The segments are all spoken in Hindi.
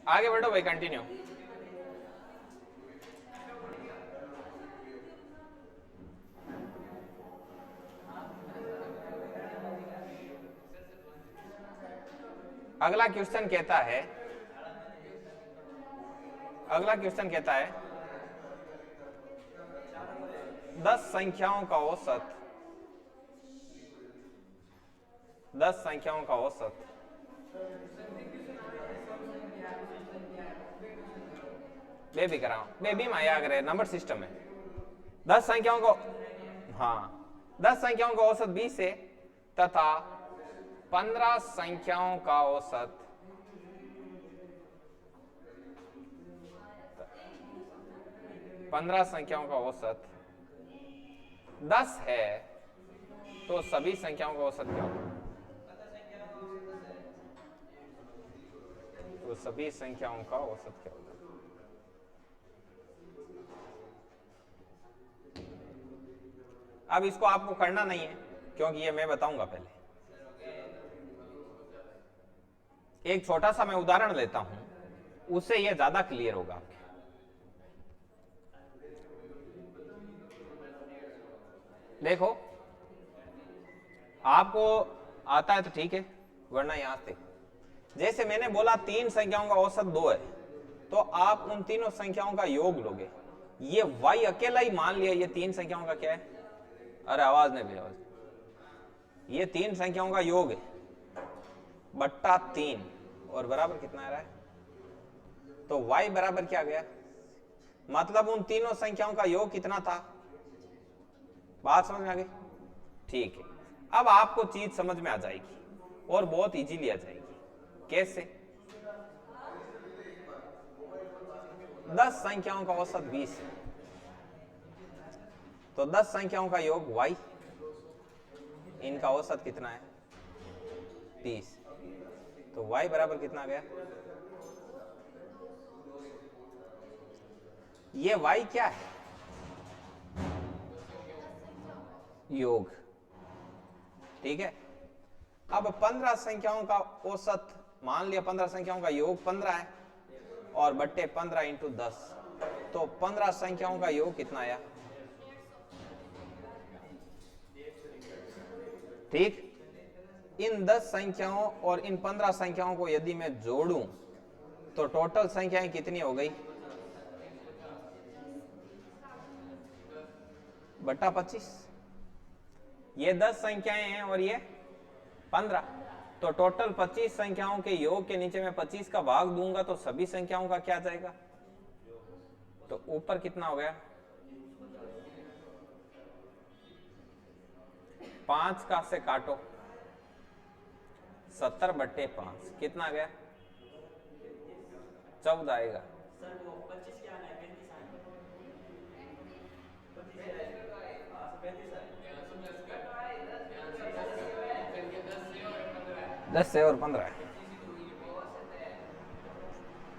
आगे बढ़ो भाई, कंटिन्यू। अगला क्वेश्चन कहता है, अगला क्वेश्चन कहता है 10 संख्याओं का औसत, 10 संख्याओं का औसत बेबी कराओ, बेबी में आया करे नंबर सिस्टम है। 10 संख्याओं को, हाँ 10 संख्याओं का औसत 20 है तथा 15 संख्याओं का औसत 15 संख्याओं का औसत 10 है, तो सभी संख्याओं का औसत क्या होगा? तो सभी संख्याओं का औसत क्या होगा? अब इसको आपको करना नहीं है क्योंकि ये मैं बताऊंगा पहले। एक छोटा सा मैं उदाहरण लेता हूं, उससे ये ज्यादा क्लियर होगा आपके। देखो, आपको आता है तो ठीक है, वरना यहां से जैसे मैंने बोला 3 संख्याओं का औसत 2 है, तो आप उन तीनों संख्याओं का योग लोगे। ये y अकेला ही मान लिया, ये 3 संख्याओं का क्या है? अरे आवाज नहीं भी, आवाज। ये 3 संख्याओं का योग है बट्टा 3 और बराबर कितना आ रहा है? तो y बराबर क्या गया? मतलब उन तीनों संख्याओं का योग कितना था? बात समझ में आ गई? ठीक है, अब आपको चीज समझ में आ जाएगी और बहुत इजीली आ जाएगी। कैसे? 10 संख्याओं का औसत 20 है, तो 10 संख्याओं का योग y, इनका औसत कितना है? 30। तो y बराबर कितना गया? ये y क्या है? योग। ठीक है, अब 15 संख्याओं का औसत मान लिया, 15 संख्याओं का योग 15 है और बट्टे 15 इंटू 10, तो 15 संख्याओं का योग कितना आया? ठीक, इन 10 संख्याओं और इन 15 संख्याओं को यदि मैं जोड़ूं तो टोटल संख्याएं कितनी हो गई? बट्टा 25। ये 10 संख्याएं हैं और ये 15, तो टोटल 25 संख्याओं के योग के नीचे मैं 25 का भाग दूंगा तो सभी संख्याओं का क्या जाएगा? तो ऊपर कितना हो गया? 5 का से काटो, 70 बट्टे 5 कितना गया? 14 आएगा। दस से और 15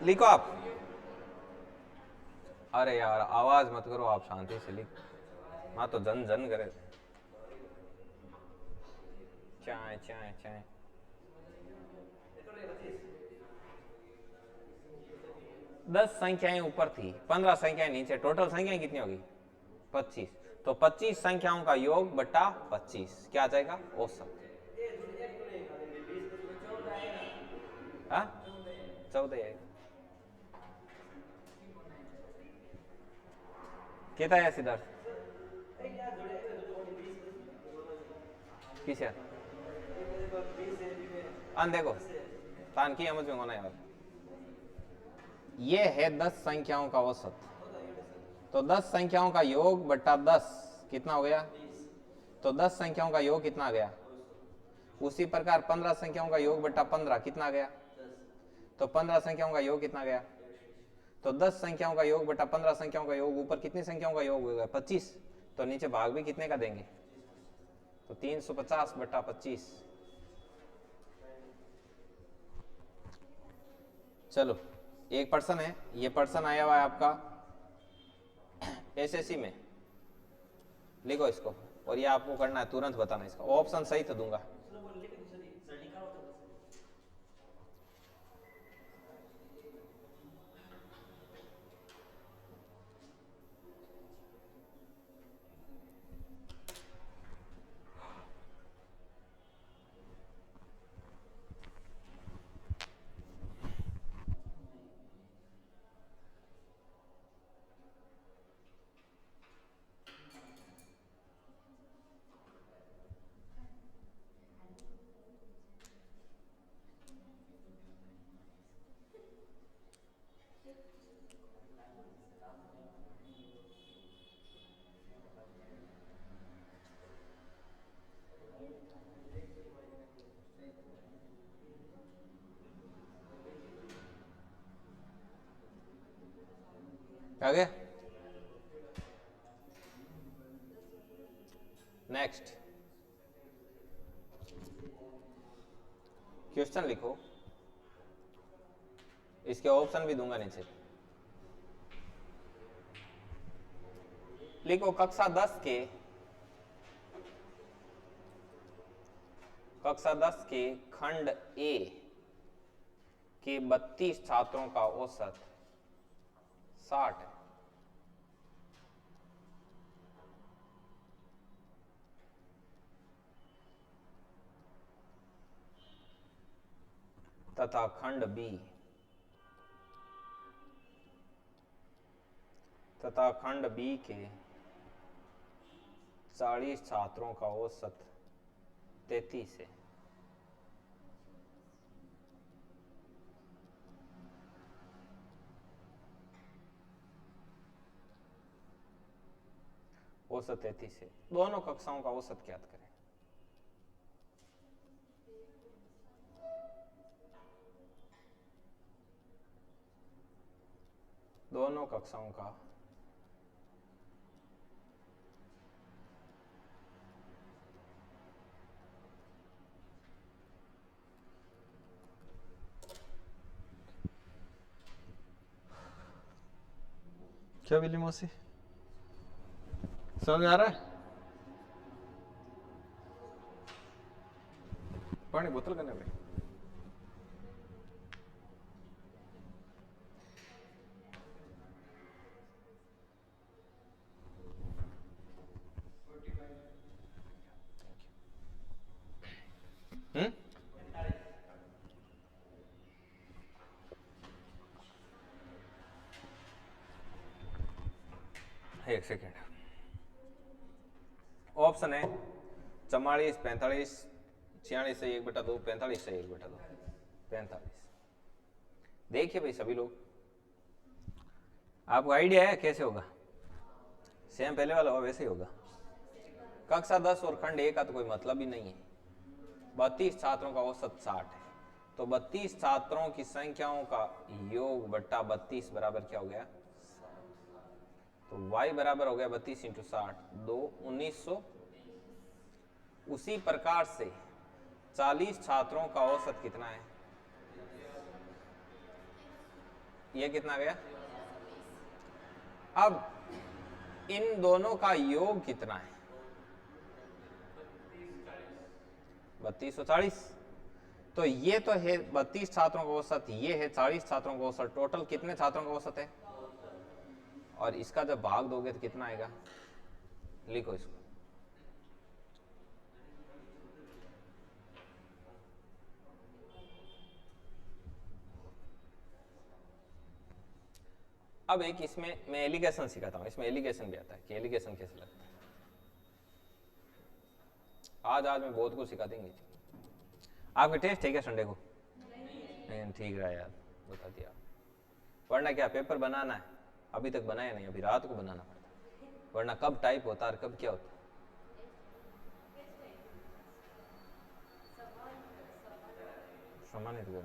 लिखो आप। अरे यार आवाज मत करो, आप शांति से लिखो, हाँ तो जन जन करे। चाय चाय चाय। दस संख्याएं ऊपर थी, 15 संख्याएं नीचे, टोटल संख्याएं कितनी होगी? 25। तो 25 संख्याओं का योग बट्टा 25 क्या आ जाएगा? औसत। 14 आएगा। कहता है सिद्धार्थ किसे अन देखो तान की समझ में होना यार। ये है 10 संख्याओं का औसत, तो 10 संख्याओं का योग बट्टा 10 कितना हो गया? तो 10 संख्याओं का योग कितना गया? उसी प्रकार 15 संख्याओं का योग बट्टा 15 कितना गया? तो 15 संख्याओं का योग कितना गया? तो 10 संख्याओं का योग बटा 15 संख्याओं का योग, ऊपर कितनी संख्याओं का योग होगा? 25, तो नीचे भाग भी कितने का देंगे? तो 350 बटा 25। चलो, एक पर्सन है, ये पर्सन आया हुआ है आपका एसएससी में, लिखो इसको, और ये आपको करना है, तुरंत बताना इसका ऑप्शन सही तो दूंगा। आ गया। नेक्स्ट क्वेश्चन लिखो, इसके ऑप्शन भी दूंगा नीचे। लिखो कक्षा 10 के खंड ए के 32 छात्रों का औसत 60 है। तथा खंड बी के 40 छात्रों का औसत 33 है। औसत 33 है। दोनों कक्षाओं का औसत ज्ञात करें। दोनों कक्षाओं का क्या बिल्ली मौसी समझ में आ रहा है? पानी बोतल करने में एक सेकेंड। ऑप्शन है 44, 45, 46 से 1/2, 45 से 1/2, 45। देखिए भाई सभी लोग, आपको आइडिया है कैसे होगा? सेम पहले वाला होगा वैसे ही होगा। कक्षा 10 और खंड ए का तो कोई मतलब ही नहीं है। 32 छात्रों का औसत 60 है, तो 32 छात्रों की संख्याओं का योग बट्टा 32 बराबर क्या हो गया? तो y बराबर हो गया 32 × 60, 2 1900। उसी प्रकार से 40 छात्रों का औसत कितना है? ये कितना गया? अब इन दोनों का योग कितना है? 32 और 40। तो ये तो है 32 छात्रों का औसत, ये है 40 छात्रों का औसत। टोटल कितने छात्रों का औसत है? और इसका जब भाग दोगे तो कितना आएगा? लिखो इसको। अब एक इसमें मैं एलिगेशन सिखाता हूं। इसमें एलिगेशन भी आता है कि एलिगेशन कैसे लगता है। आज मैं बहुत कुछ सिखा देंगे। आपके टेस्ट है क्या संडे को? नहीं ठीक रहा यार, बता दिया। वरना क्या पेपर बनाना है? अभी तक बनाया नहीं, अभी रात को बनाना पड़ता है, वरना कब टाइप होता है और कब क्या होता है। सम्मानित करो।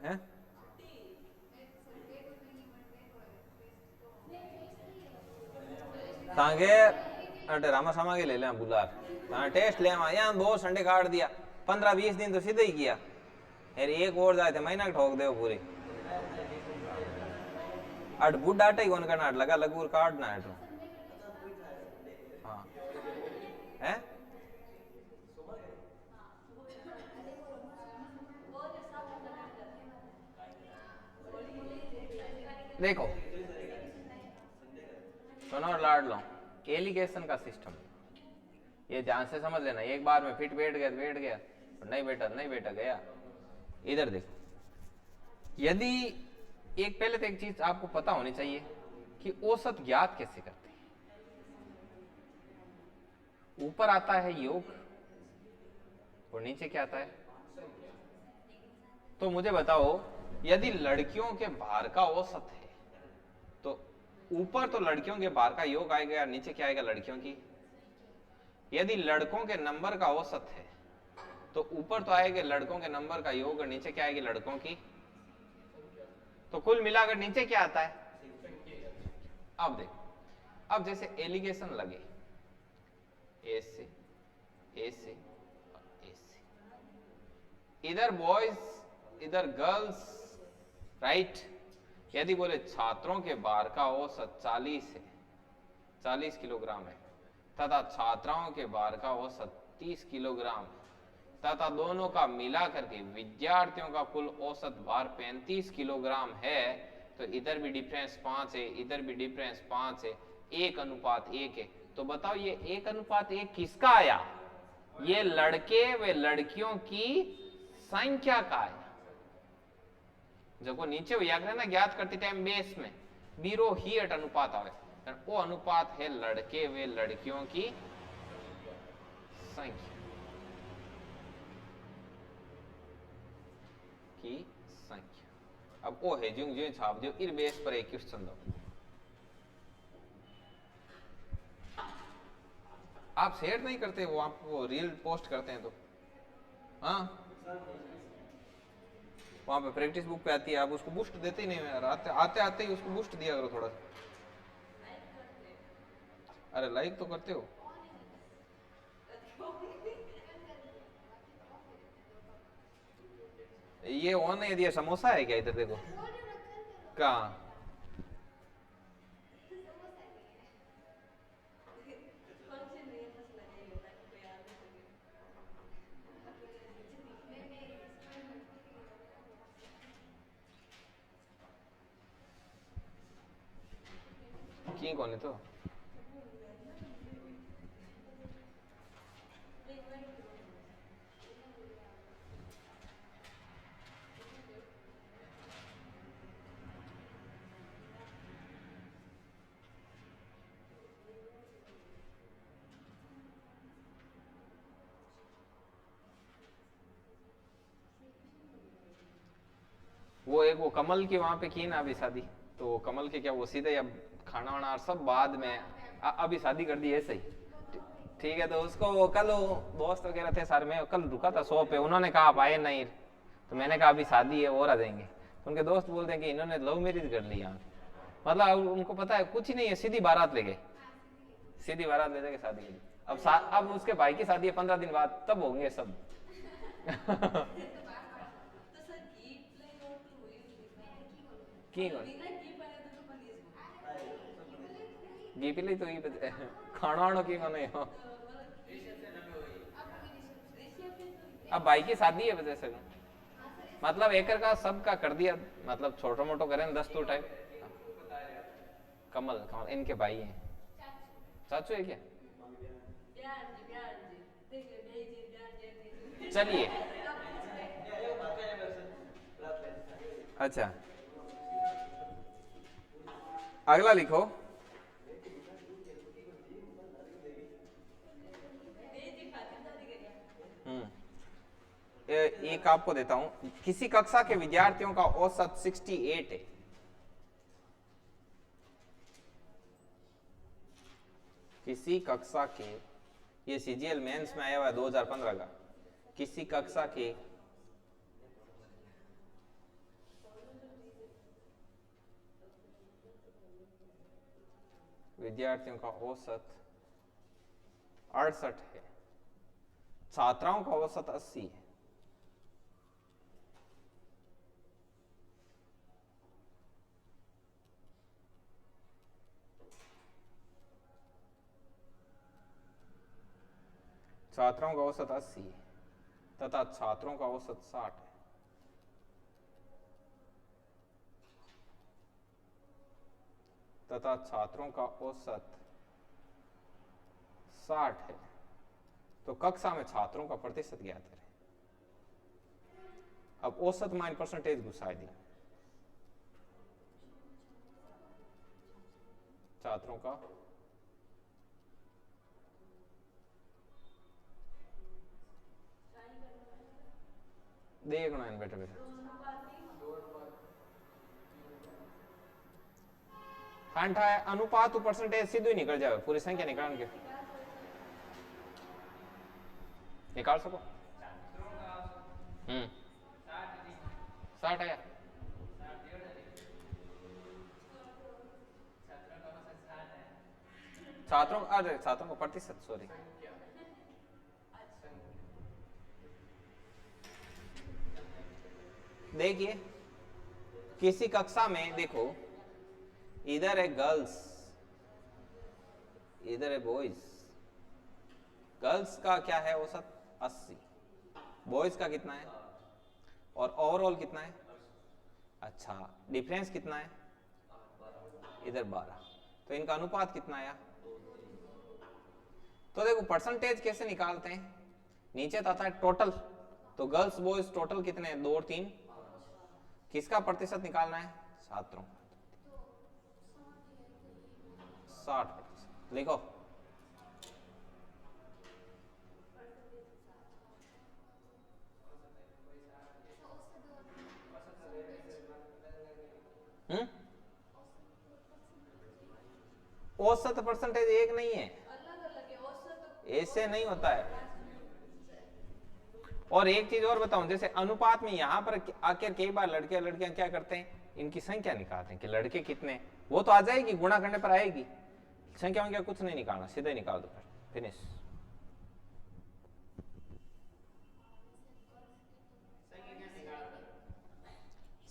हैं? तांगे अटे रामा सामा के ले लें बुलार, टेस्ट ले यहाँ 2 संडे काट दिया, 15-20 दिन तो सीधे ही किया। यार एक और जाए थे महीना ठोक दे पूरी। अट बुढ़ा अट ही कौन करना, अट लगा लगूर काटना है तो। हाँ है देखो सुनो लाड लो, एलिगेशन का सिस्टम ये ध्यान से समझ लेना। एक बार में फिट बैठ गया, नहीं बेटा गया। इधर देखो, यदि एक पहले तो एक चीज आपको पता होनी चाहिए कि औसत ज्ञात कैसे करते हैं। ऊपर आता है योग और नीचे क्या आता है? तो मुझे बताओ, यदि लड़कियों के भार का औसत है तो ऊपर तो लड़कियों के भार का योग आएगा, नीचे क्या आएगा? लड़कियों की। यदि लड़कों के नंबर का औसत है तो ऊपर तो आएगा लड़कों के नंबर का योग और नीचे क्या आएगी लड़कों की, तो कुल मिलाकर नीचे क्या आता है। अब देखो, अब जैसे एलिगेशन लगे ए से ए से ए से, इधर बॉयज इधर गर्ल्स, राइट। यदि बोले छात्रों के भार का औसत 40 किलोग्राम है तथा छात्राओं के भार का औसत 30 किलोग्राम तथा दोनों का मिला करके विद्यार्थियों का कुल औसत भार 35 किलोग्राम है, तो इधर भी डिफरेंस 5 है, इधर भी डिफरेंस 5 है, 1:1 है। तो बताओ ये 1:1 किसका आया, ये लड़के व लड़कियों की संख्या का आया। जो नीचे व्याकरण ज्ञात करते टाइम बेस में बीरो ही अट अनुपात आवे, वो अनुपात है लड़के व लड़कियों की संख्या की संख्या। अब वो है जो जो छाप जो इस बेस पर एक क्वेश्चन दो। आप शेयर नहीं करते, वो आपको रील पोस्ट करते हैं तो हाँ, वहां पे प्रैक्टिस बुक पे आती है, आप उसको बूस्ट देते ही नहीं यार, आते आते ही उसको बूस्ट दिया करो थोड़ा सा। अरे लाइक तो करते हो, ये ऑन है, ये समोसा है क्या इधर देखो कहाँ, की कौन है तो वो एक वो कमल की वहां पे की ना अभी शादी, तो कमल के क्या वो सीधे अब खाना वाना सब बाद में अभी शादी कर दी ऐसे ही, ठीक है। तो उसको वो कल वो दोस्त वगैरह थे सर, में कल रुका था शॉप पे, उन्होंने कहा आप आए नहीं, तो मैंने कहा अभी शादी है और आ जाएंगे। तो उनके दोस्त बोलते हैं कि इन्होंने लव मैरिज कर ली यहाँ, मतलब उनको पता है कुछ ही नहीं है, सीधी बारात ले गए, सीधी बारात ले जाके शादी की। अब उसके भाई की शादी है 15 दिन बाद, तब होंगे सब की घी पिले तो ये खाना वाणो की कोने हो, अब भाई की शादी है वजह से, मतलब एक का सबका कर दिया, मतलब छोटो मोटो करें 10 तो टाइप। कमल कमल इनके भाई हैं, चाचू है क्या, चलिए अच्छा अगला लिखो। एक आपको देता हूं, किसी कक्षा के विद्यार्थियों का औसत 68 है, किसी कक्षा के, ये सीजीएल मेंस में आया हुआ है 2015 का, किसी कक्षा के विद्यार्थियों का औसत 68 है, छात्राओं का औसत 80 है। छात्राओं का औसत 80 है तथा छात्रों का औसत 60 है। तथा छात्रों का औसत 60 है, तो कक्षा में छात्रों का प्रतिशत ज्ञात करें। अब औसत माइन परसेंटेज घुसा दी, छात्रों का देखना है बेटा बेटा, कांठा है अनुपात तो परसेंटेज सीधे निकल जाए, पूरी संख्या निकाल के निकाल सको। 60 आया। छात्रों, अरे छात्रों का प्रतिशत, सॉरी। देखिए किसी कक्षा में देखो, इधर है गर्ल्स, इधर है बॉयज। गर्ल्स का क्या है औसत 80, बॉयज का कितना है, और ओवरऑल कितना है? अच्छा, डिफरेंस कितना है? इधर 12, तो इनका अनुपात कितना आया? तो देखो परसेंटेज कैसे निकालते हैं, नीचे आता है टोटल, तो गर्ल्स बॉयज टोटल कितने हैं? 2 और 3, किसका प्रतिशत निकालना है? छात्रों, 60%। लिखो औसत परसेंटेज एक नहीं है, ऐसे नहीं होता है। और एक चीज और बताऊं, जैसे अनुपात में यहां पर आखिर कई बार लड़के लड़कियां क्या करते हैं, इनकी संख्या निकालते हैं कि लड़के कितने, वो तो आ जाएगी, गुणा करने पर आएगी, संख्या में क्या कुछ नहीं निकालना, सीधे निकाल दो, फिनिश।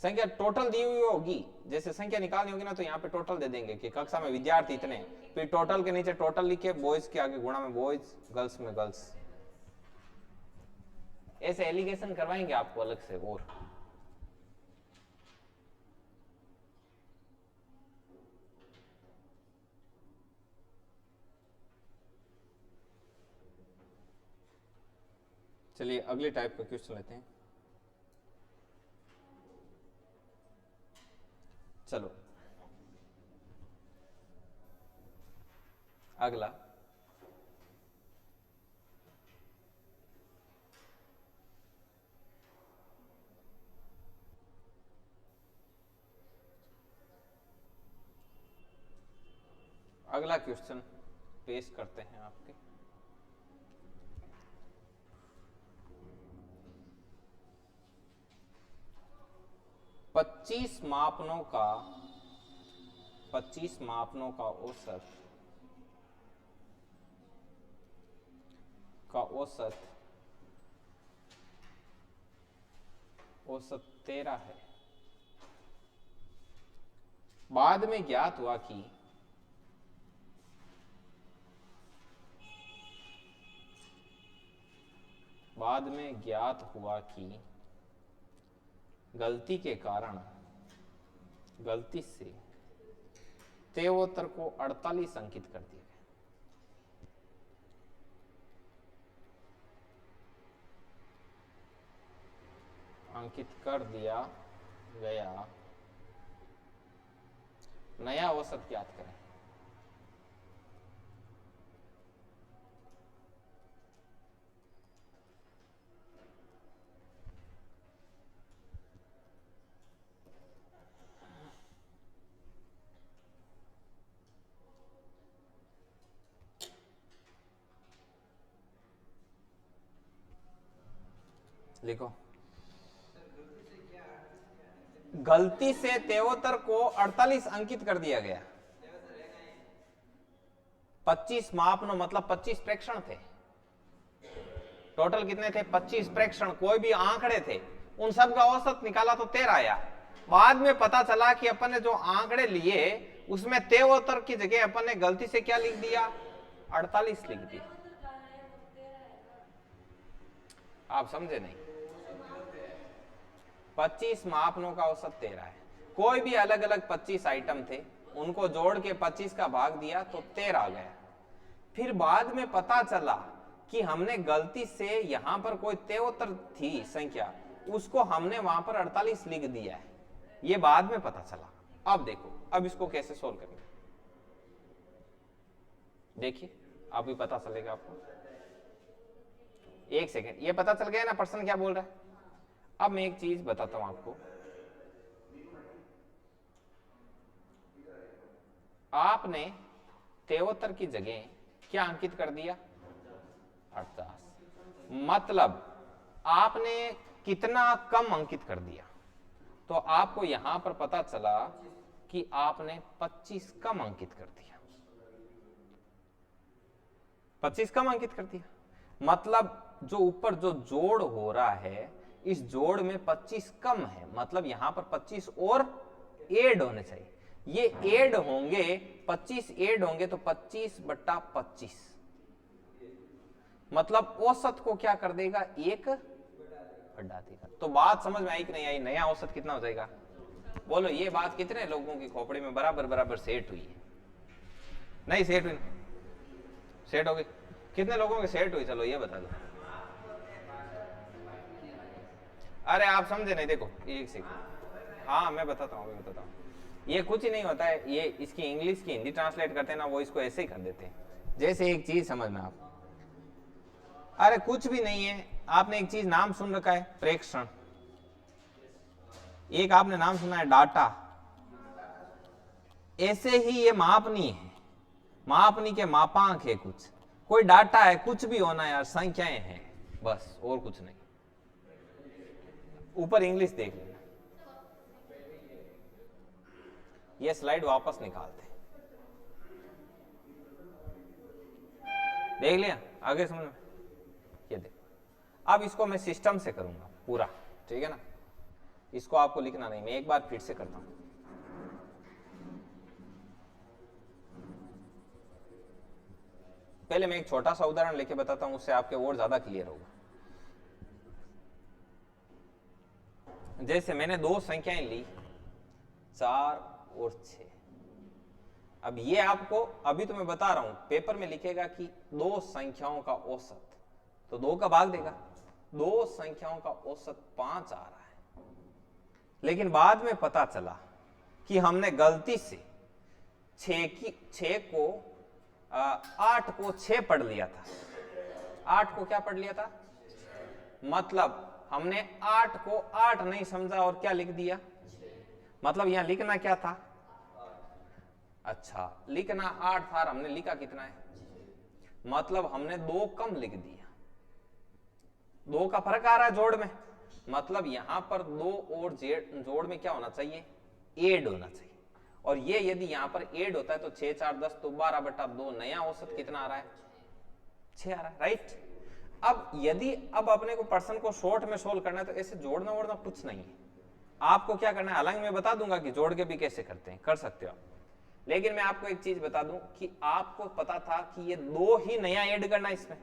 संख्या टोटल दी हुई होगी, जैसे संख्या निकालनी होगी ना तो यहाँ पे टोटल दे देंगे कि कक्षा में विद्यार्थी इतने, फिर टोटल के नीचे टोटल लिखे, बॉयज के आगे गुणा में बॉयज, गर्ल्स में गर्ल्स। ऐसे एलिगेशन करवाएंगे आपको अलग से। और चलिए अगले टाइप का क्वेश्चन लेते हैं। चलो अगला, अगला क्वेश्चन पेश करते हैं आपके। पच्चीस मापनों का औसत 13 है। बाद में ज्ञात हुआ कि गलती से तेवोत्तर को 48 अंकित कर दिया गया। नया औसत ज्ञात करें। लिखो, गलती से तेवोत्तर को 48 अंकित कर दिया गया। 25 मापनों मतलब 25 प्रेक्षण थे, टोटल कितने थे? 25 प्रेक्षण, कोई भी आंकड़े थे, उन सब का औसत निकाला तो 13 आया। बाद में पता चला कि अपन ने जो आंकड़े लिए उसमें तेवोत्तर की जगह अपन ने गलती से क्या लिख दिया? 48 लिख दिया। आप समझे नहीं? 25 मापनों का औसत 13 है। कोई भी अलग अलग 25 आइटम थे, उनको जोड़ के 25 का भाग दिया तो 13 आ गया। फिर बाद में पता चला कि हमने गलती से यहां पर कोई तेवोत्तर थी संख्या, उसको हमने वहां पर 48 लिख दिया है, ये बाद में पता चला। अब देखो, अब इसको कैसे सोल्व करेंगे, देखिए अभी पता चलेगा आपको। एक सेकेंड, ये पता चल गया ना पर्सन क्या बोल रहा है। अब मैं एक चीज बताता हूं आपको, आपने तेवोत्तर की जगह क्या अंकित कर दिया? 48। मतलब आपने कितना कम अंकित कर दिया। तो आपको यहां पर पता चला कि आपने 25 कम अंकित कर दिया, 25 कम अंकित कर दिया। मतलब जो ऊपर जो जोड़ हो रहा है, इस जोड़ में 25 कम है, मतलब यहां पर 25 और ऐड होने चाहिए। ये ऐड होंगे, 25 ऐड होंगे तो 25/25, मतलब औसत को क्या कर देगा, 1 बढ़ा देगा। तो बात समझ में आई कि नहीं आई? नया औसत कितना हो जाएगा? बोलो, ये बात कितने लोगों की खोपड़ी में बराबर बराबर सेट हुई है? नहीं सेट हुई? सेट हो गई? कितने लोगों की सेट हुई? चलो ये बता दो। अरे आप समझे नहीं, देखो एक सेकंड, हाँ मैं बताता हूँ। ये कुछ ही नहीं होता है, ये इसकी इंग्लिश की हिंदी ट्रांसलेट करते हैं ना, वो इसको ऐसे ही कर देते हैं। जैसे एक चीज समझना आप, अरे कुछ भी नहीं है, आपने एक चीज नाम सुन रखा है, प्रेक्षण। एक आपने नाम सुना है, डाटा। ऐसे ही ये मापनी है, मापनी के मापांक है, कुछ कोई डाटा है, कुछ भी होना यार, संख्याएं हैं बस, और कुछ नहीं। ऊपर इंग्लिश देख लेना, ये स्लाइड वापस निकालते हैं, देख लिया? आगे समझ में? ये देख, अब इसको मैं सिस्टम से करूंगा पूरा, ठीक है ना? इसको आपको लिखना नहीं, मैं एक बार फिर से करता हूं। पहले मैं एक छोटा सा उदाहरण लेके बताता हूं, उससे आपके और ज्यादा क्लियर होगा। जैसे मैंने दो संख्याएं ली, 4 और 6। अब ये आपको अभी तो मैं बता रहा हूं, पेपर में लिखेगा कि दो संख्याओं का औसत, तो 2 का भाग देगा, दो संख्याओं का औसत 5 आ रहा है। लेकिन बाद में पता चला कि हमने गलती से 6 को 8 को 6 पढ़ लिया था। 8 को क्या पढ़ लिया था? मतलब हमने 8 को 8 नहीं समझा और क्या लिख दिया? मतलब यहां लिखना क्या था? अच्छा, लिखना 8 था, हमने लिखा कितना है? मतलब हमने 2 कम लिख दिया। 2 का फर्क आ रहा है जोड़ में, मतलब यहां पर 2 और जोड़ में क्या होना चाहिए? ऐड होना चाहिए। और ये यदि यहां पर ऐड होता है तो 6 4 10 तो 12/2, नया औसत कितना आ रहा है? 6 आ रहा है, राइट? अब यदि अब अपने को पर्सन को शॉर्ट में सोल्व करना है तो ऐसे जोड़ना वोड़ना कुछ नहीं है, आपको क्या करना है, हालांकि मैं बता दूंगा कि जोड़ के भी कैसे करते हैं, कर सकते हो आप। लेकिन मैं आपको एक चीज बता दूं कि आपको पता था कि ये 2 ही नया ऐड करना है, इसमें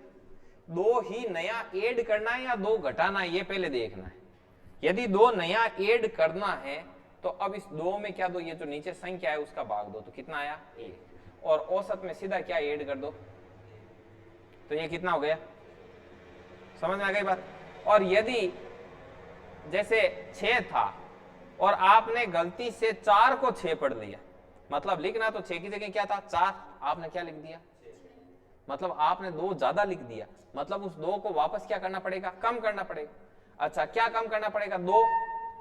2 ही नया ऐड करना है या 2 घटाना है, ये पहले देखना है। यदि 2 नया ऐड करना है तो अब इस 2 में क्या दो, ये जो नीचे संख्या है उसका भाग दो, तो कितना आया? 1। और औसत में सीधा क्या ऐड कर दो, तो ये कितना हो गया? समझ में आ गई बात? और यदि जैसे 6 था और आपने गलती से 4 को 6 पढ़ लिया, मतलब लिखना तो 6 की जगह क्या था? 4, आपने क्या लिख दिया? मतलब आपने 2 ज्यादा लिख दिया, मतलब उस 2 को वापस क्या करना पड़ेगा? कम करना पड़ेगा। अच्छा, क्या कम करना पड़ेगा? 2,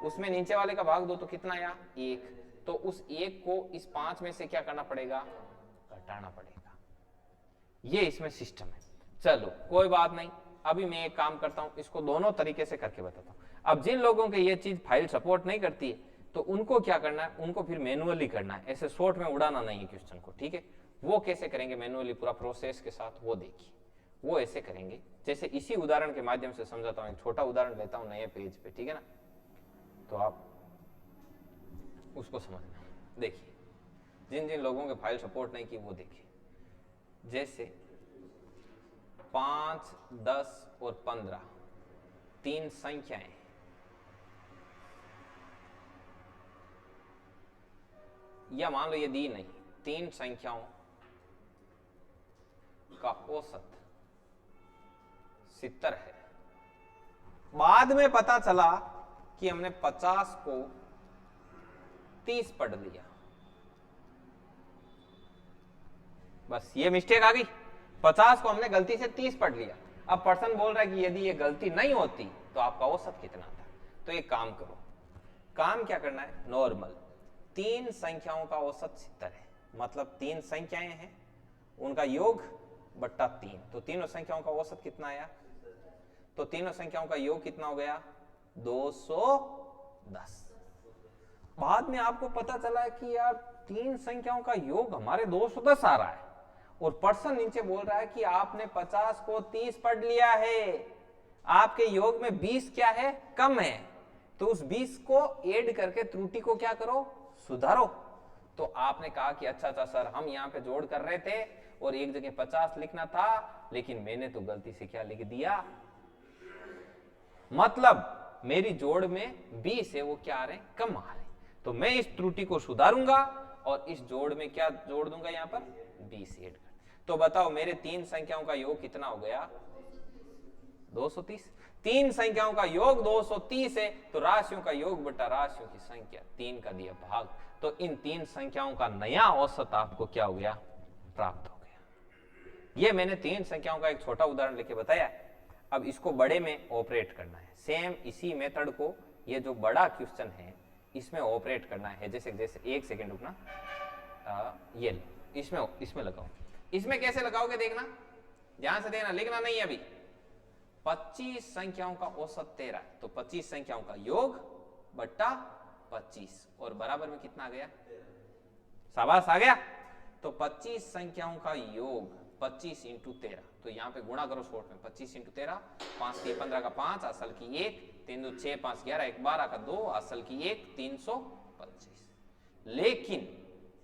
उसमें नीचे वाले का भाग दो तो कितना आया? 1। तो उस 1 को इस 5 में से क्या करना पड़ेगा? घटाना पड़ेगा। ये इसमें सिस्टम है। चलो कोई बात नहीं, अभी मैं एक काम करता हूं, इसको दोनों तरीके से करके बताता हूं। अब जिन लोगों के ये चीज फाइल सपोर्ट नहीं करती है तो उनको क्या करना है, उनको फिर मैनुअली करना है, ऐसे शॉर्ट में उड़ाना नहीं है क्वेश्चन को, ठीक है? वो कैसे करेंगे मैनुअली, पूरा प्रोसेस के साथ, वो देखिए। वो ऐसे करेंगे, जैसे इसी उदाहरण के माध्यम से समझाता हूं। एक छोटा उदाहरण लेता हूं नए पेज पे, ठीक है ना? तो आप उसको समझना। देखिए, जिन जिन लोगों के फाइल सपोर्ट नहीं की वो देखिए। जैसे 5, 10 और 15 3 संख्याएं, या मान लो ये दी नहीं, 3 संख्याओं का औसत 70 है। बाद में पता चला कि हमने 50 को 30 पढ़ लिया, बस ये मिस्टेक आ गई। 50 को हमने गलती से 30 पढ़ लिया। अब पर्सन बोल रहा है कि यदि ये गलती नहीं होती तो आपका औसत कितना था? तो एक काम करो, काम क्या करना है? नॉर्मल 3 संख्याओं का औसत 70 है, मतलब 3 संख्याएं हैं, उनका योग बट्टा 3, तो तीनों संख्याओं का औसत कितना आया? तो तीनों संख्याओं का योग कितना हो गया? 210। बाद में आपको पता चला कि यार तीन संख्याओं का योग हमारे 210 आ रहा है और पर्सन नीचे बोल रहा है कि आपने 50 को 30 पढ़ लिया है, आपके योग में 20 क्या है, कम है, तो उस 20 को ऐड करके त्रुटि को क्या करो, सुधारो। तो आपने कहा कि अच्छा अच्छा सर, हम यहाँ पे जोड़ कर रहे थे और एक जगह 50 लिखना था, लेकिन मैंने तो गलती से क्या लिख दिया, मतलब मेरी जोड़ में 20 है वो क्या आ रहे, कम आ रहे। तो मैं इस त्रुटि को सुधारूंगा और इस जोड़ में क्या जोड़ दूंगा, यहाँ पर 20 ऐड कर। तो बताओ मेरे तीन संख्याओं का योग कितना हो गया, 230। तीन संख्याओं का योग 230 है, तो राशियों का योग बटा राशियों की संख्या, 3 का दिया भाग, तो इन तीन संख्याओं का नया औसत आपको क्या हो गया, प्राप्त हो गया। ये मैंने तीन संख्याओं का एक छोटा उदाहरण लेके बताया। अब इसको बड़े में ऑपरेट करना है, सेम इसी मेथड को ये जो बड़ा क्वेश्चन है इसमें ऑपरेट करना है। जैसे जैसे एक सेकेंड रुकना, ये इसमें लगाओ। इसमें कैसे लगाओगे देखना, ध्यान से देखना, लिखना नहीं है अभी। 25 संख्याओं का औसत 13 है, तो 25 संख्याओं का योग बट्टा 25 और बराबर में कितना आ गया, शाबाश आ गया। तो 25 संख्याओं का योग 25 इंटू 13, तो यहाँ पे गुणा करो शॉर्ट में, 25 इंटू 13, 5 की 15 का 5, असल की 1, 3 2 6 5 11, 1 12 का 2, असल की 1, 325।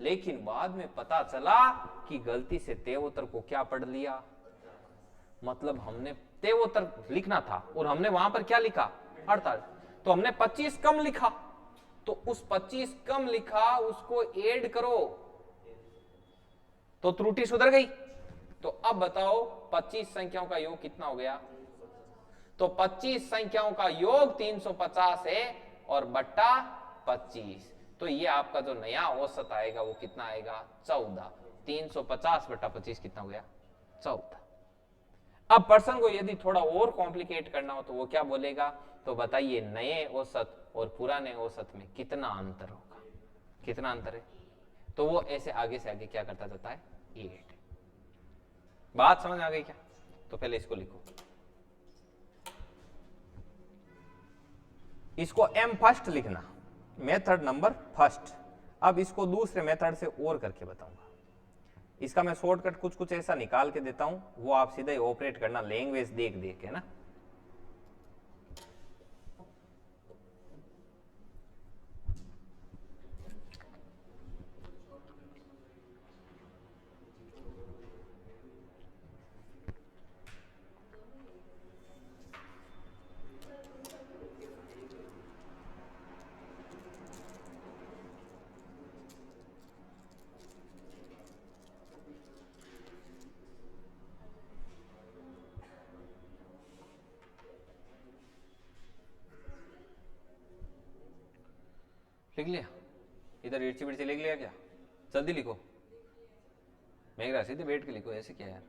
लेकिन बाद में पता चला कि गलती से तेवोत्तर को क्या पढ़ लिया, मतलब हमने तेवोत्तर लिखना था और हमने वहां पर क्या लिखा, 48, तो हमने 25 कम लिखा। तो उस 25 कम लिखा उसको ऐड करो तो त्रुटि सुधर गई। तो अब बताओ 25 संख्याओं का योग कितना हो गया, तो 25 संख्याओं का योग 350 है और बट्टा 25, तो ये आपका जो नया औसत आएगा वो कितना आएगा, 14। 350 बट्टा 25 कितना हो गया, 14। अब पर्सन को यदि थोड़ा और कॉम्प्लिकेट करना हो तो वो क्या बोलेगा, तो बताइए नए औसत और पुराने औसत में कितना अंतर होगा, कितना अंतर है, तो वो ऐसे आगे से आगे क्या करता जाता है, 8। बात समझ आ गई क्या, तो पहले इसको लिखो, इसको m फर्स्ट लिखना, मेथड नंबर फर्स्ट। अब इसको दूसरे मेथड से और करके बताऊंगा। इसका मैं शॉर्टकट कुछ कुछ ऐसा निकाल के देता हूं, वो आप सीधा ही ऑपरेट करना, लैंग्वेज देख देख के ना। लिख लिया, इधर इर्ची बिर्ची लिख लिया क्या, जल्दी लिखो, मेघरा सीधे बैठ के लिखो, ऐसे क्या यार।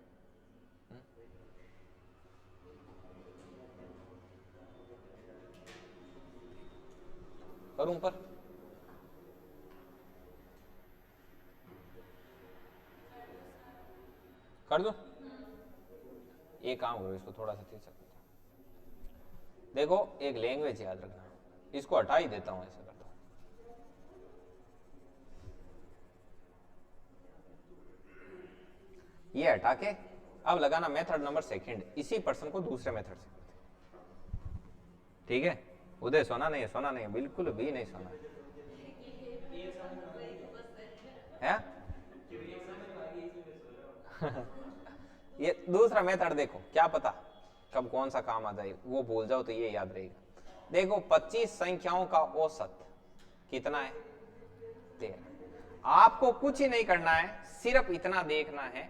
करूं ऊपर, कर दो, एक काम करो, इसको थोड़ा सा तीस सकते, देखो एक लैंग्वेज याद रखना, इसको हटा ही देता हूं, ऐसे करता हूं, ये हटा के अब लगाना मेथड नंबर सेकंड, इसी पर्सन को दूसरे मेथड से, ठीक है। उदय सोना नहीं है, सोना नहीं है, बिल्कुल भी नहीं सोना है, ये दूसरा मेथड देखो, क्या पता कब कौन सा काम आ जाए, वो भूल जाओ तो ये याद रहेगा। देखो 25 संख्याओं का औसत कितना है, 13। आपको कुछ ही नहीं करना है, सिर्फ इतना देखना है।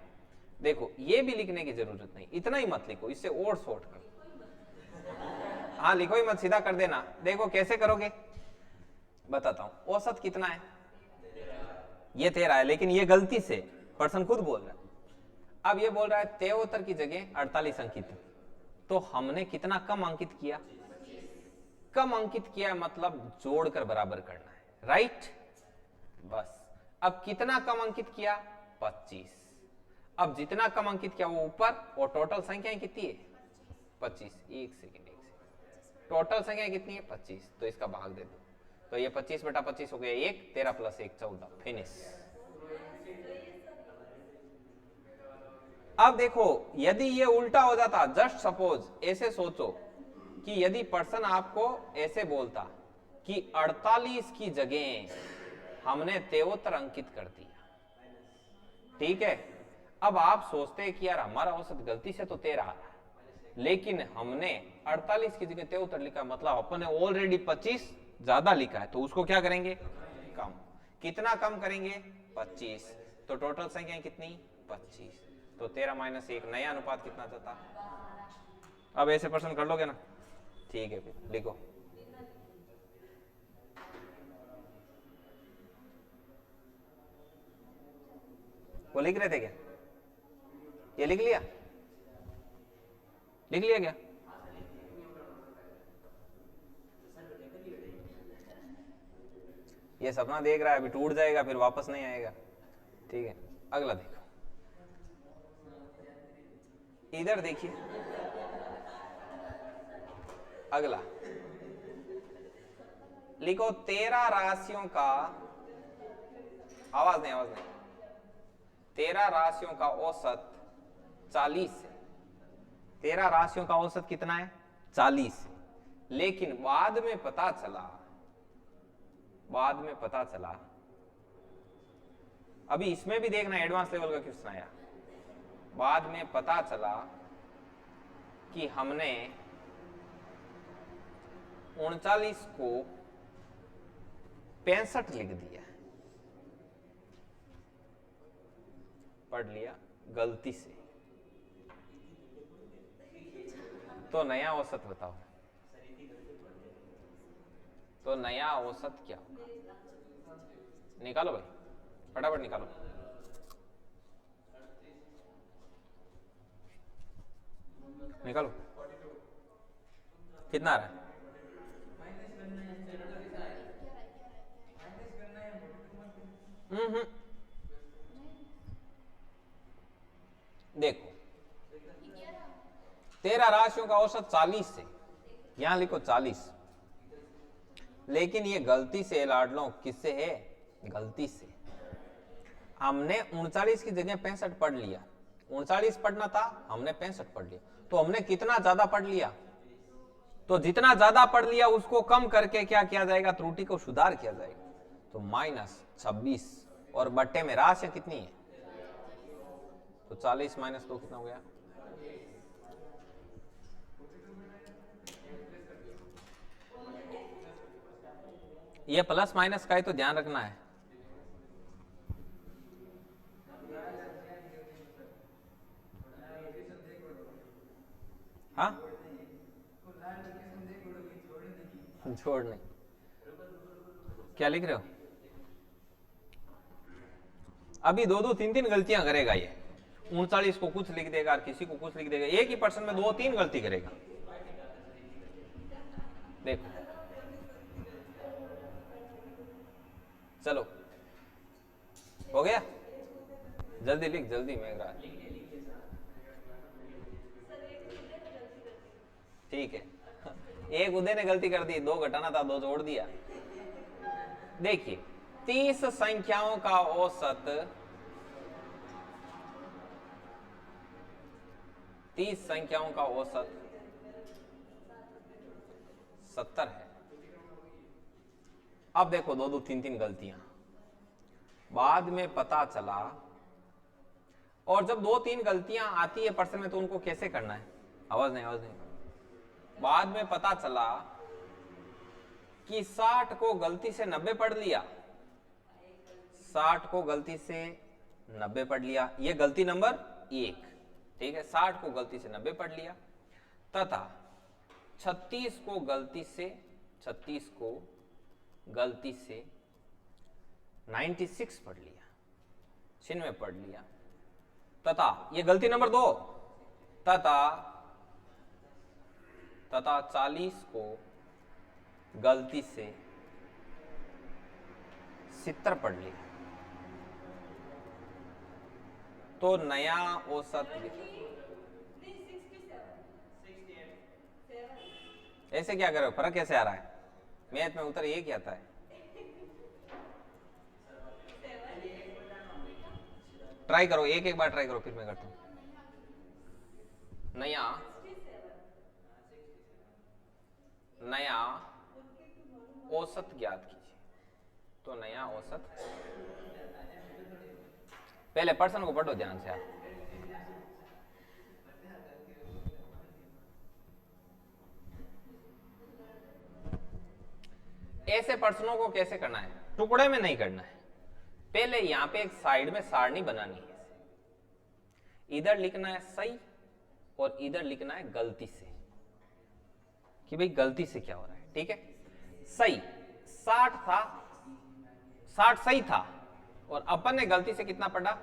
देखो ये भी लिखने की जरूरत नहीं, इतना ही मत लिखो, इससे और शॉर्ट करो, हाँ लिखो ही मत, सीधा कर देना। देखो कैसे करोगे बताता हूं, औसत कितना है, ये 13 है, लेकिन ये गलती से पर्सन खुद बोल रहा है। अब ये बोल रहा है 73 की जगह 48 अंकित, तो हमने कितना कम अंकित किया, कम अंकित किया, मतलब जोड़कर बराबर करना है, राइट। बस अब कितना कम अंकित किया, 25। अब जितना कम अंकित किया वो ऊपर, और टोटल संख्या कितनी है, 25। एक सेकेंड टोटल संख्या कितनी है 25, तो इसका भाग दे दो, तो ये 25 बटा 25 हो गया 1, 13 प्लस 1 14, फिनिश। अब देखो यदि ये उल्टा हो जाता, जस्ट सपोज ऐसे सोचो कि यदि पर्सन आपको ऐसे बोलता कि 48 की जगह हमने 73 अंकित कर दिया, ठीक है। अब आप सोचते हैं कि यार हमारा औसत गलती से तो 13 आ रहा है, लेकिन हमने 48 की जगह 73 लिखा, मतलब अपन ने ऑलरेडी 25 ज्यादा लिखा है, तो उसको क्या करेंगे कम। कितना कम करेंगे 25, तो टोटल संख्या कितनी 25, तो 13 माइनस 1, नया अनुपात कितना जाता। अब ऐसे प्रश्न कर लोगे ना, ठीक है फिर लिखो। वो लिख रहे थे क्या, ये लिख लिया, लिख लिया क्या? ये सपना देख रहा है, अभी टूट जाएगा फिर वापस नहीं आएगा, ठीक है। अगला देखो, इधर देखिए, अगला लिखो 13 राशियों का, आवाज नहीं 13 राशियों का औसत 40 है। 13 राशियों का औसत कितना है 40, लेकिन बाद में पता चला, अभी इसमें भी देखना एडवांस लेवल का क्वेश्चन आया, बाद में पता चला कि हमने 39 को 65 लिख दिया, पढ़ लिया गलती से, तो नया औसत बताओ, तो नया औसत क्या होगा, निकालो भाई फटाफट निकालो। निकालो कितना आ रहा है, देखो 13 राशियों का औसत 40 से, यहां लिखो 40, लेकिन ये गलती से लाडलो किससे है, गलती से हमने 39 की जगह 65 पढ़ लिया, 39 पढ़ना था हमने 65 पढ़ लिया, तो हमने कितना ज्यादा पढ़ लिया, तो जितना ज्यादा पढ़ लिया उसको कम करके क्या किया जाएगा, त्रुटि को सुधार किया जाएगा, तो -26 और बट्टे में राशि कितनी है, तो 40 - 2 कितना हो गया, ये प्लस माइनस का ही तो ध्यान रखना है। हाँ छोड़ नहीं, क्या लिख रहे हो, अभी 2-2 3-3 गलतियां करेगा ये, 39 को कुछ लिख देगा और किसी को कुछ लिख देगा, एक ही पर्सन में 2-3 गलती करेगा। देखो चलो हो गया, जल्दी लिख जल्दी मेघराज, ठीक है। एक उदय ने गलती कर दी, 2 घटाना था 2 जोड़ दिया। देखिए 30 संख्याओं का औसत 30 संख्याओं का औसत 70 है। अब देखो 2-2 3-3 गलतियां, बाद में पता चला, और जब 2-3 गलतियां आती है पर्सन में तो उनको कैसे करना है, आवाज नहीं, बाद में पता चला कि 60 को गलती से 90 पढ़ लिया, 60 को गलती से 90 पढ़ लिया, ये गलती नंबर 1, ठीक है। 60 को गलती से 90 पढ़ लिया, तथा 36 को गलती से 96 पढ़ लिया, 96 पढ़ लिया, तथा ये गलती नंबर 2, तथा 40 को गलती से 70 पढ़ लिया, तो नया औसत ऐसे क्या करो, फर्क कैसे आ रहा है? मैथ में उत्तर ये क्या आता है? ट्राई करो, एक एक बार ट्राई करो, फिर मैं करता हूं। नया नया औसत ज्ञात कीजिए। तो नया औसत, पहले पर्सन को पढ़ो ध्यान से आप। ऐसे प्रश्नों को कैसे करना है? टुकड़े में नहीं करना है। पहले यहां पे एक साइड में सारणी बनानी है। इधर लिखना है सही और इधर लिखना है गलती से, कि भाई गलती से क्या हो रहा है। ठीक है, सही 60 था, 60 सही था और अपन ने गलती से कितना पढ़ा?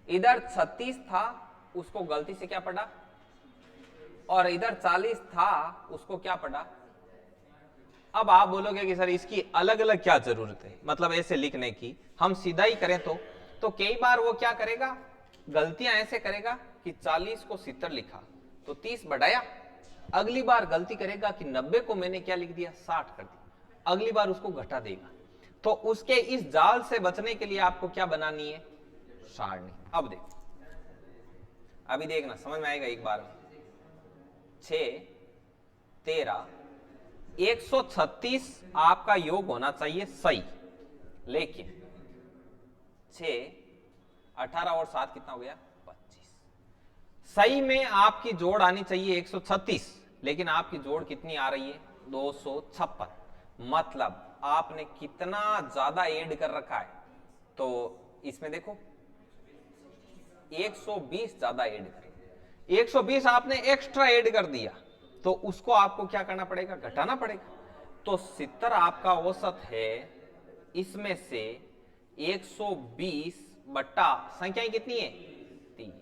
इधर 36 था, उसको गलती से क्या पढ़ा? और इधर 40 था, उसको क्या पढ़ा? अब आप बोलोगे कि सर इसकी अलग अलग क्या जरूरत है, मतलब ऐसे लिखने की? हम सीधा ही करें तो कई बार वो क्या करेगा, गलतियां ऐसे करेगा कि 40 को 70 लिखा तो 30 बढ़ाया। अगली बार गलती करेगा कि 90 को मैंने क्या लिख दिया, 60 कर दिया। अगली बार उसको घटा देगा। तो उसके इस जाल से बचने के लिए आपको क्या बनानी है? सारणी। अब देखो, अभी देखना, समझ में आएगा एक बार में। 6 13 136 आपका योग होना चाहिए सही, लेकिन 6 18 और 7 कितना हो गया? 25। सही में आपकी जोड़ आनी चाहिए 136, लेकिन आपकी जोड़ कितनी आ रही है? 256। मतलब आपने कितना ज्यादा ऐड कर रखा है? तो इसमें देखो 120 ज्यादा ऐड कर, 120 आपने एक्स्ट्रा ऐड कर दिया, तो उसको आपको क्या करना पड़ेगा? घटाना पड़ेगा। तो 70 आपका औसत है, इसमें से 120 बट्टा संख्याएं कितनी है? 30।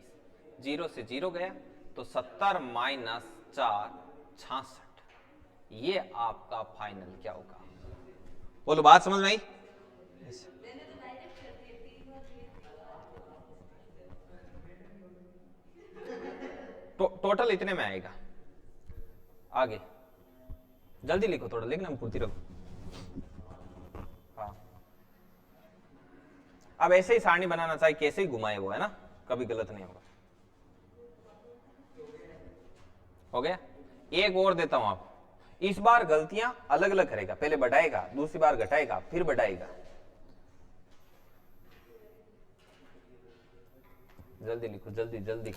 0 से 0 गया तो 70 माइनस 4 66। ये आपका फाइनल क्या होगा? बोलो, बात समझ में आई? टोटल इतने में आएगा। आगे जल्दी लिखो, थोड़ा लिखना फुर्ती रखो। हाँ, अब ऐसे ही सारणी बनाना चाहिए, कैसे ही घुमाए वो, है ना, कभी गलत नहीं होगा। हो गया? एक और देता हूं आप, इस बार गलतियां अलग अलग करेगा, पहले बढ़ाएगा, दूसरी बार घटाएगा, फिर बढ़ाएगा। जल्दी लिखो, जल्दी जल्दी।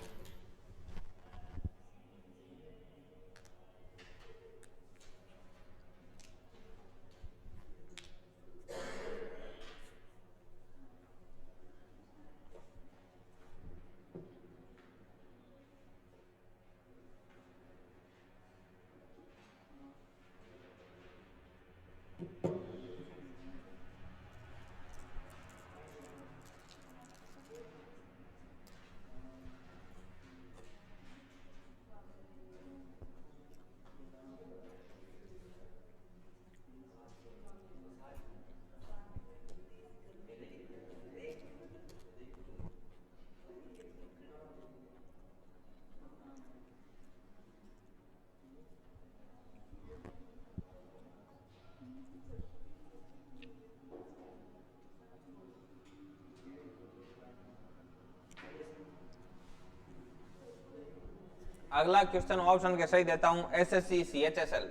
अगला क्वेश्चन ऑप्शन के सही देता हूं, एसएससी CHSL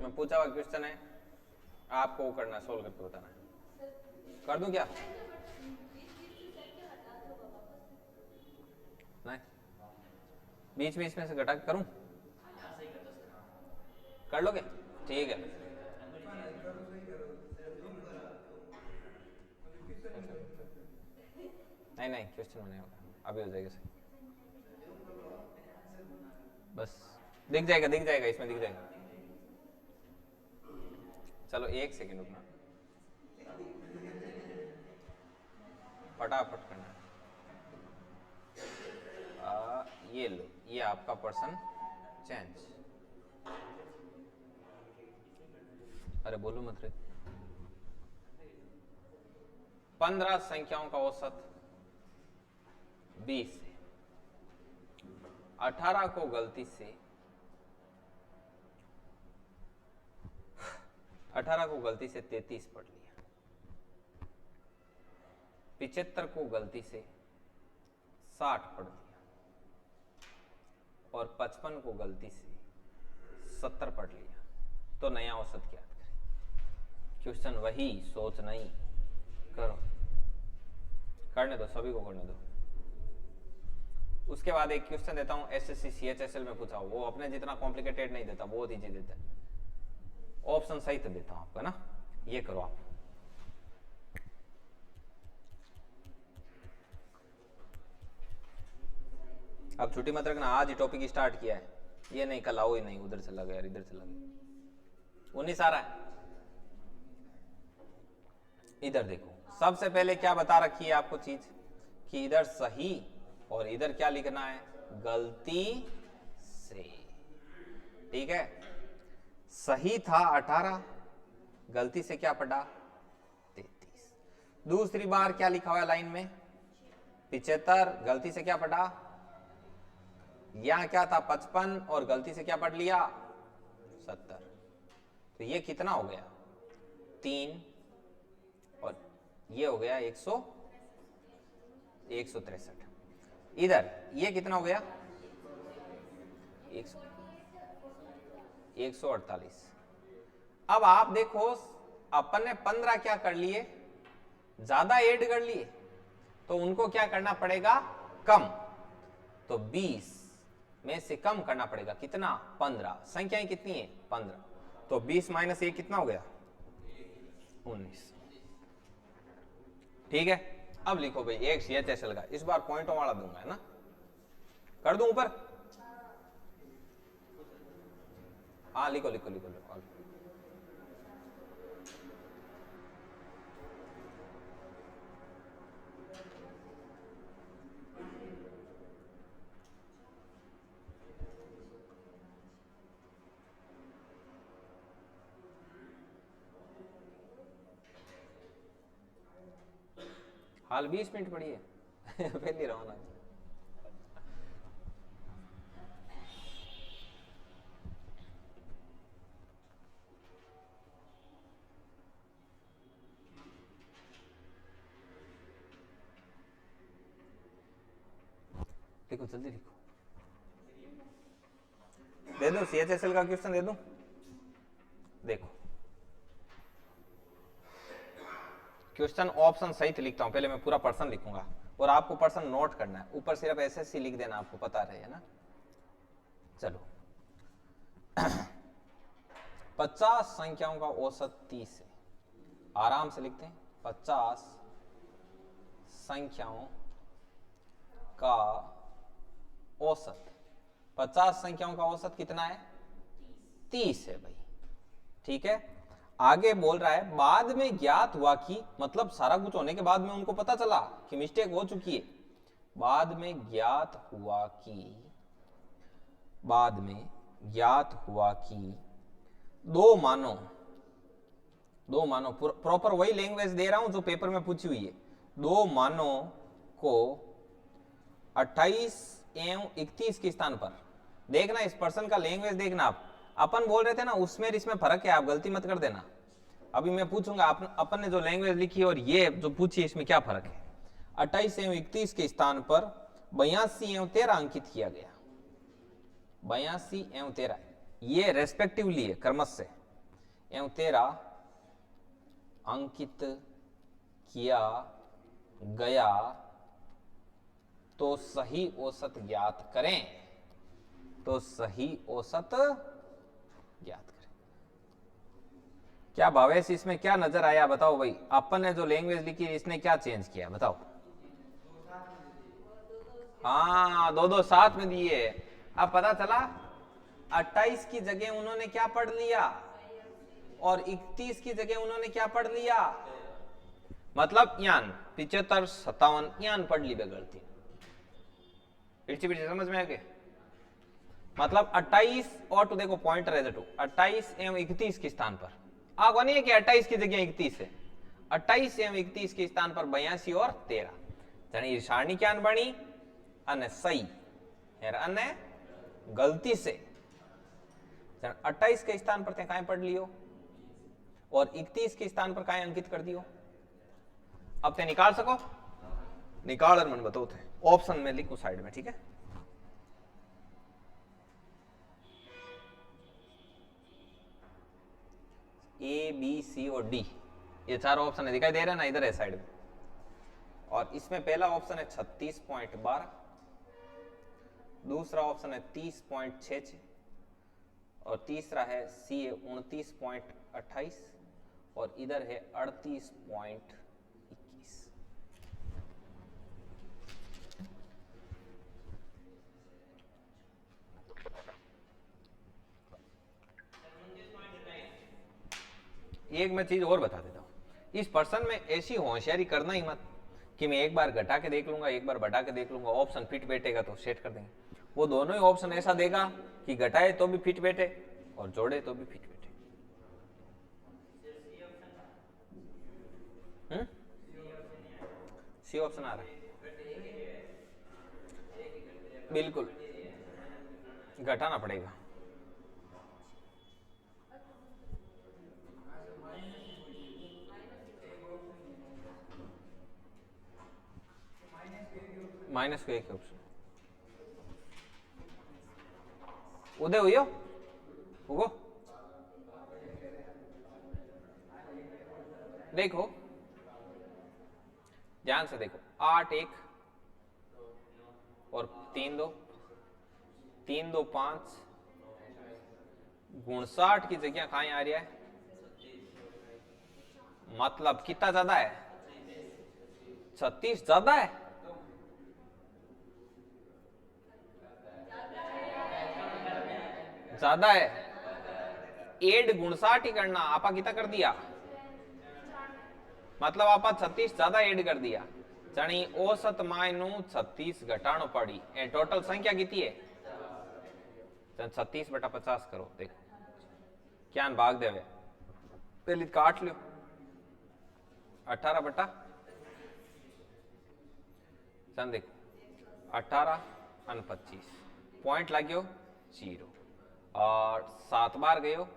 में पूछा हुआ क्वेश्चन है, आपको वो करना, सोल्व करके बताना है। कर दूं क्या? नहीं, बीच में इसमें से घटा के करूं? कर लोगे? ठीक है। नहीं नहीं, क्वेश्चन में नहीं होगा, अभी हो जाएगा सही। बस दिख जाएगा, दिख जाएगा, इसमें दिख जाएगा। चलो एक सेकंड रुकना, फटाफट करना। ये लो, ये आपका पर्सन चेंज। अरे बोलो मत रे। 15 संख्याओं का औसत 20 है, 18 को गलती से 18 को गलती से 33 पढ़ लिया, 75 को गलती से 60 पढ़ लिया और 55 को गलती से 70 पढ़ लिया, तो नया औसत ज्ञात करें। क्वेश्चन वही, सोच नहीं, करो, करने दो, सभी को करने दो। उसके बाद एक क्वेश्चन देता हूं एसएससी सीएचएसएल में पूछा, वो अपने जितना कॉम्प्लिकेटेड नहीं देता, बहुत इजी देता है, ऑप्शन सही तो देता हूं आपको ना, ये करो आप। अब छुट्टी मत रखना, आज ही टॉपिक स्टार्ट किया है, ये नहीं कल आओ ही नहीं, उधर चला गया, इधर चला गया। 19 आ रहा है, इधर देखो, सबसे पहले क्या बता रखी है आपको चीज कि इधर सही और इधर क्या लिखना है, गलती से। ठीक है, सही था 18, गलती से क्या पढ़ा 33। दूसरी बार क्या लिखा हुआ है लाइन में 75, गलती से क्या पढ़ा, यहां क्या था 55 और गलती से क्या पढ़ लिया 70। तो ये कितना हो गया 3 और ये हो गया 163। इधर ये कितना हो गया 148। अब आप देखो अपन ने 15 क्या कर लिए, ज्यादा ऐड कर लिए, तो उनको क्या करना पड़ेगा कम, तो 20 में से कम करना पड़ेगा कितना 15, संख्याएं कितनी है 15, तो 20 माइनस 1 कितना हो गया 19। ठीक है, अब लिखो भाई एक सीएचएसएल का, इस बार पॉइंटों वाला दूंगा, है ना, कर दूं ऊपर, हाँ लिखो लिखो लिखो लिखो। हाल 20 मिनट पड़ी है पहली रवाना। लिखो जल्दी लिखो, दे दो सीएचएसएल का क्वेश्चन दे दूं, देखो क्वेश्चन ऑप्शन सहित लिखता हूं, पहले मैं पूरा पर्सन लिखूंगा और आपको पर्सन नोट करना है, ऊपर सिर्फ एसएससी लिख देना, आपको पता रहे, है ना। चलो 50 संख्याओं का औसत 30 है, आराम से लिखते हैं 50 संख्याओं का औसत, 50 संख्याओं का औसत कितना है 30 है भाई। ठीक है, आगे बोल रहा है बाद में ज्ञात हुआ कि, मतलब सारा कुछ होने के बाद में उनको पता चला कि मिस्टेक हो चुकी है, बाद में ज्ञात हुआ कि, बाद में ज्ञात हुआ कि दो मानो प्रॉपर वही लैंग्वेज दे रहा हूं जो पेपर में पूछी हुई है, दो मानों को 28 एवं 31 के स्थान पर, देखना इस पर्सन का लैंग्वेज देखना, आप अपन बोल रहे थे ना उसमें इसमें फर्क है, आप गलती मत कर देना। अभी मैं पूछूंगा अपन ने जो लैंग्वेज लिखी और ये जो पूछी इसमें क्या फर्क है। 28 एवं 31 के स्थान पर 82 एवं 13 अंकित किया गया, 82 एवं 13 ये रेस्पेक्टिवली है क्रमश से, एवं 13 अंकित किया गया, तो सही औसत ज्ञात करें, तो सही औसत ज्ञात करें। क्या भावेश इसमें क्या नजर आया बताओ भाई, अपन ने जो लैंग्वेज लिखी इसने क्या चेंज किया बताओ। हाँ दो दो साथ में दिए, अब पता चला 28 की जगह उन्होंने क्या पढ़ लिया और 31 की जगह उन्होंने क्या पढ़ लिया, मतलब यान 75 57 यान पढ़ ली बेगलती, इर्ची बिर्ची समझ में आ गए। मतलब 28 और तो देखो पॉइंट रहे टू 28 एवं 31 के स्थान पर आगो नहीं है कि 28 की जगह 31 है, 28 एवं 31 के स्थान पर 82 और 13 जानी सारणी क्या बनी अने सही अने गलती से 28 के स्थान पर कहीं पढ़ लियो और 31 के स्थान पर काय अंकित कर दियो। अब ते निकाल सको, निकाल और मन बताओ थे ऑप्शन में लिखो साइड में, ठीक है। ए बी सी और डी, ये चारों ऑप्शन है, दिखाई दे रहा है ना, इधर है साइड में। और इसमें पहला ऑप्शन है 36.12, दूसरा ऑप्शन है 30.66 और तीसरा है सी है 29.28 और इधर है 38.21। एक मैं चीज और बता देता हूं, इस पर्सन में ऐसी होशियारी करना ही मत कि मैं एक बार घटा के देख लूंगा, एक बार बढ़ा के देख लूंगा, ऑप्शन फिट बैठेगा तो सेट कर देंगे। वो दोनों ही ऑप्शन ऐसा देगा कि घटाए तो भी फिट बैठे और जोड़े तो भी फिट बैठे। सी ऑप्शन आ रहा है, बिल्कुल घटाना पड़ेगा। माइनस को एक ऑप्शन उदय हुई हो, देखो ध्यान से देखो, 8 1 और 3 2 3 2 5 59 की जगह कहां आ रहा है, मतलब कितना ज्यादा है, 36 ज्यादा है। ज्यादा है, एड 59 ही करना, आपा कितना कर दिया, मतलब आपा 36 ज्यादा एड कर दिया, जनी औसत मायनू 36 घटाणो पड़ी। ए टोटल संख्या कितनी है, 36 बटा 50 करो, देखो क्या भाग देवे, पहले काट लो, 18 बटा चंद देखो 18 और 25 पॉइंट लाग्यो 0 और 7 बार गयो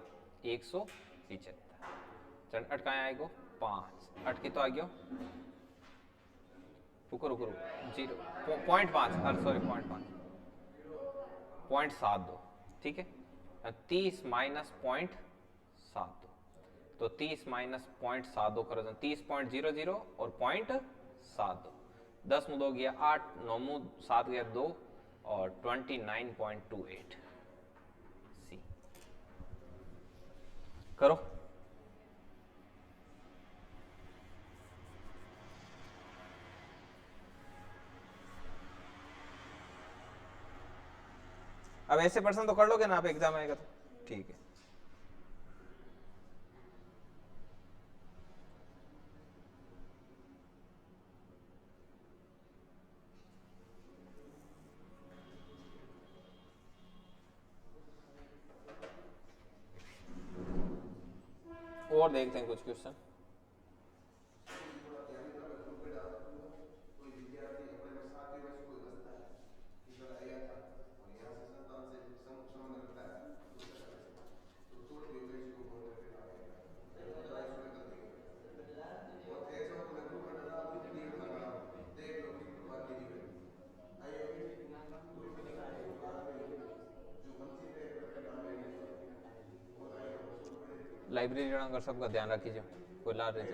175, चंद अटका आएगो 5 अटकी तो आ गयो रुको 0.5 सॉरी 0.5 ठीक है। 30 माइनस 0.72 तो 30 माइनस 0.72 करो, 30.00 और 0.72, 10 मुद हो गया 8, 9 मुद 7 गया 2 और 29.28 सी करो। अब ऐसे पर्सन तो कर लोगे ना आप, एग्जाम आएगा तो ठीक है। और देखते हैं कुछ क्वेश्चन। लाइब्रेरी अगर सबका ध्यान रखिए, कोई ला रहे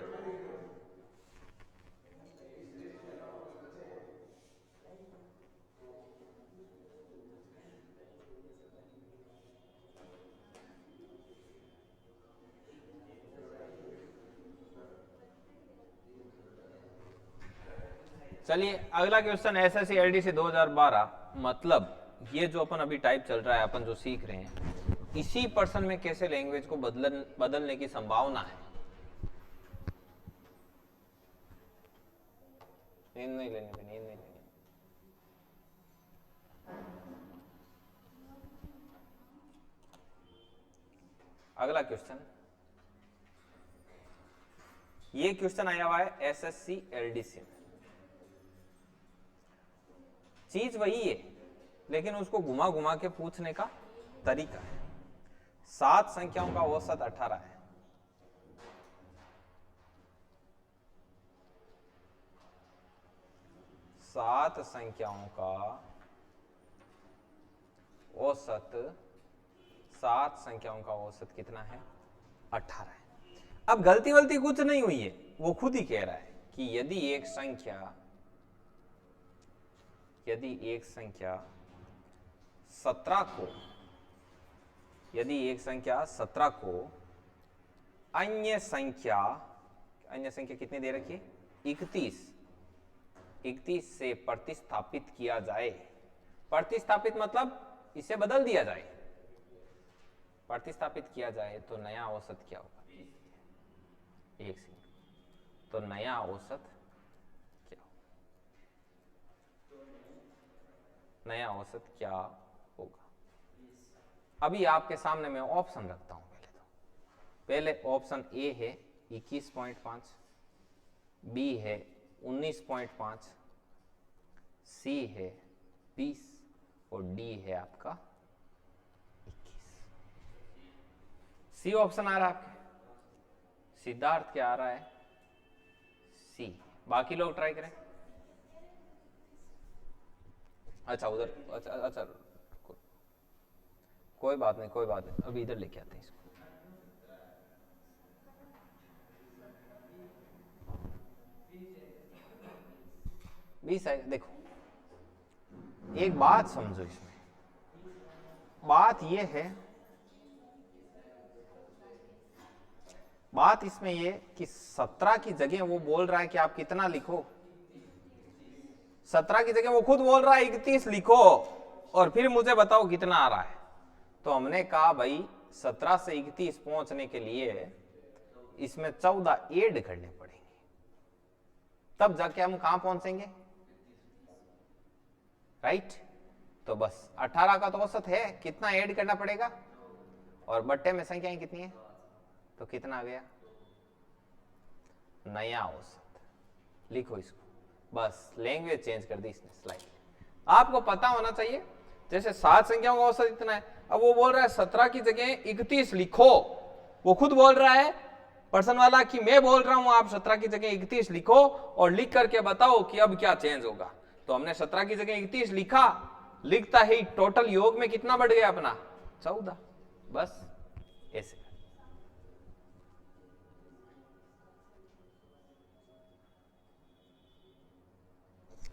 चलिए अगला क्वेश्चन एसएससी एलडीसी 2012, मतलब ये जो अपन अभी टाइप चल रहा है, अपन जो सीख रहे हैं, इसी पर्सन में कैसे लैंग्वेज को बदलने की संभावना है। नींद नहीं लेनी, नींद नहीं लेनी। अगला क्वेश्चन, ये क्वेश्चन आया हुआ है एसएससी एलडीसी में। चीज वही है लेकिन उसको घुमा घुमा के पूछने का तरीका है। 7 संख्याओं का औसत 18 है, 7 संख्याओं का औसत, 7 संख्याओं का औसत कितना है? 18 है। अब गलती वलती कुछ नहीं हुई है, वो खुद ही कह रहा है कि यदि एक संख्या 17 को, यदि एक संख्या 17 को अन्य संख्या कितनी दे रखी है? 31 से प्रतिस्थापित किया जाए। प्रतिस्थापित मतलब इसे बदल दिया जाए। प्रतिस्थापित किया जाए तो नया औसत क्या होगा? एक सेकंड, तो नया औसत क्या होगा? नया औसत क्या होगा? अभी आपके सामने मैं ऑप्शन रखता हूं। पहले ऑप्शन ए है 21.5, बी है 19.5, सी है 20 और डी है आपका 21। सी ऑप्शन आ रहा है आपके? सिद्धार्थ क्या आ रहा है? सी। बाकी लोग ट्राई करें। अच्छा उधर, अच्छा कोई बात नहीं, अभी इधर लेके आते हैं इसको। देखो एक बात समझो, इसमें बात यह है, बात इसमें ये कि 17 की जगह वो बोल रहा है कि आप कितना लिखो। 17 की जगह वो खुद बोल रहा है 31 लिखो और फिर मुझे बताओ कितना आ रहा है। तो हमने कहा भाई 17 से 31 पहुंचने के लिए इसमें 14 ऐड करने पड़ेंगे, तब जाके हम कहां पहुंचेंगे? राइट। तो बस 18 का तो औसत है, कितना ऐड करना पड़ेगा? और बट्टे में संख्याएं कितनी है? तो कितना आ गया? नया औसत। लिखो इसको, बस लैंग्वेज चेंज कर दी इसने स्लाइड। आपको पता होना चाहिए, जैसे 7 संख्याओं का औसत इतना है, अब वो बोल रहा है 17 की जगह 31 लिखो। वो खुद बोल रहा है पर्सन वाला कि मैं बोल रहा हूं आप 17 की जगह 31 लिखो और लिख करके बताओ कि अब क्या चेंज होगा। तो हमने 17 की जगह 31 लिखा, लिखता ही टोटल योग में कितना बढ़ गया अपना? 14। बस ऐसे।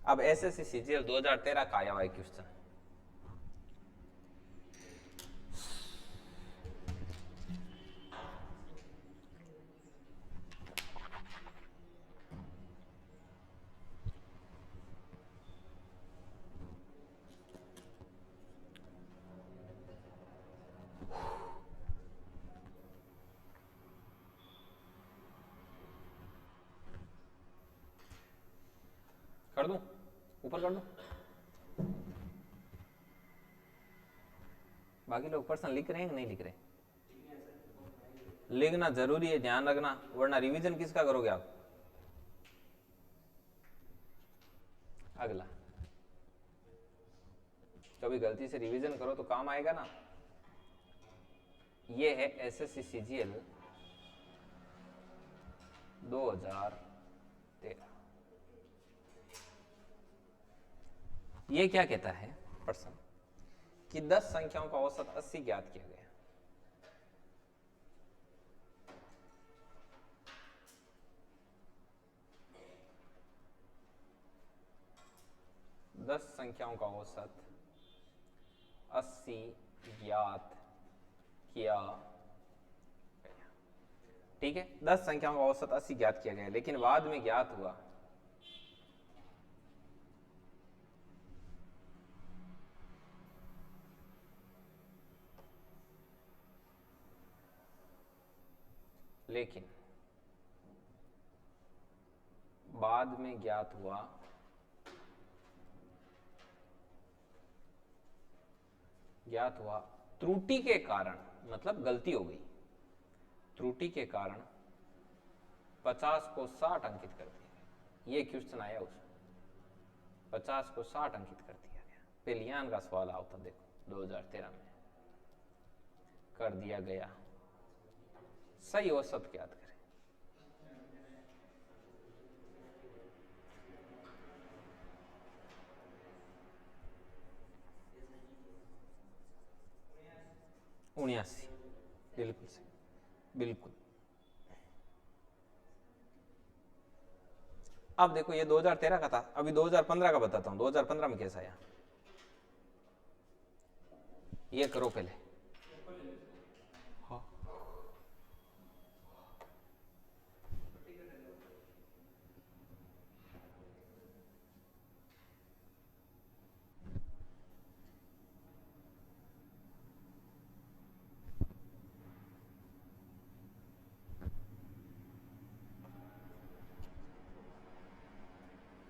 अब एसएससी सीजीएल 2013 का आया हुआ क्वेश्चन, कर दूं? ऊपर कर दूं? बाकी लोग पर्सन लिख रहे हैं कि नहीं लिख रहे? लिखना जरूरी है, ध्यान रखना, वरना रिवीजन किसका करोगे आप? अगला कभी गलती से रिवीजन करो तो काम आएगा ना। ये है एसएससी सीजीएल 2013। ये क्या कहता है पर्सन कि 10 संख्याओं का औसत 80 ज्ञात किया गया। दस संख्याओं का औसत 80 ज्ञात किया गया। ठीक है, 10 संख्याओं का औसत 80 ज्ञात किया गया, लेकिन बाद में ज्ञात हुआ लेकिन बाद में ज्ञात हुआ त्रुटि के कारण, मतलब गलती हो गई, त्रुटि के कारण 50 को 60 अंकित कर दिया। ये क्वेश्चन आया उसमें, 50 को 60 अंकित कर दिया गया। पेलियान का सवाल आता, देखो 2013 में कर दिया गया। सही औसत ज्ञात करें। 79, बिल्कुल सही, बिल्कुल। अब देखो ये 2013 का था, अभी 2015 का बताता हूं, 2015 में कैसा आया, ये करो पहले। हाँ।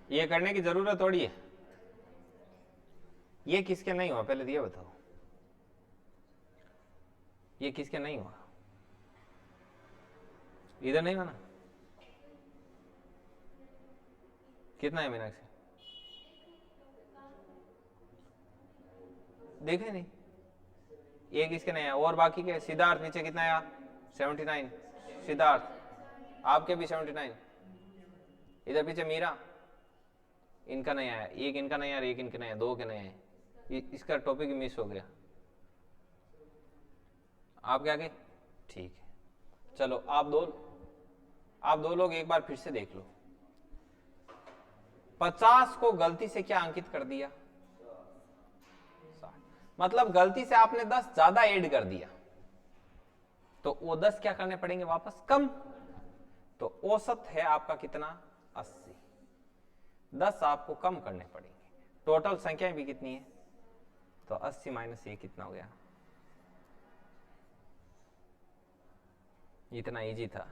ये करने की जरूरत थोड़ी है, ये किसके नहीं हुआ पहले ये बताओ, ये किसके नहीं हुआ, इधर नहीं हुआ ना, कितना है मीनाक्षी, देखे नहीं, ये किसके नहीं आया, और बाकी के सिद्धार्थ नीचे कितना आया 79, सिद्धार्थ आपके भी 79, इधर पीछे मीरा इनका नहीं आया, एक इनका नहीं आया, एक इनके नहीं आया, दो के नहीं आए, इसका टॉपिक ही मिस हो गया, आप क्या गए, ठीक है। चलो आप दो लोग एक बार फिर से देख लो, 50 को गलती से क्या अंकित कर दिया, 60, मतलब गलती से आपने 10 ज्यादा ऐड कर दिया, तो वो 10 क्या करने पड़ेंगे वापस कम, तो औसत है आपका कितना 80, 10 आपको कम करने पड़ेंगे, टोटल संख्याएं भी कितनी है, तो 80 माइनस ये कितना हो गया, इतना इजी था।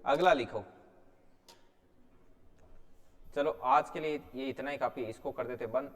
अगला लिखो, चलो आज के लिए ये इतना ही काफी, इसको कर देते बंद।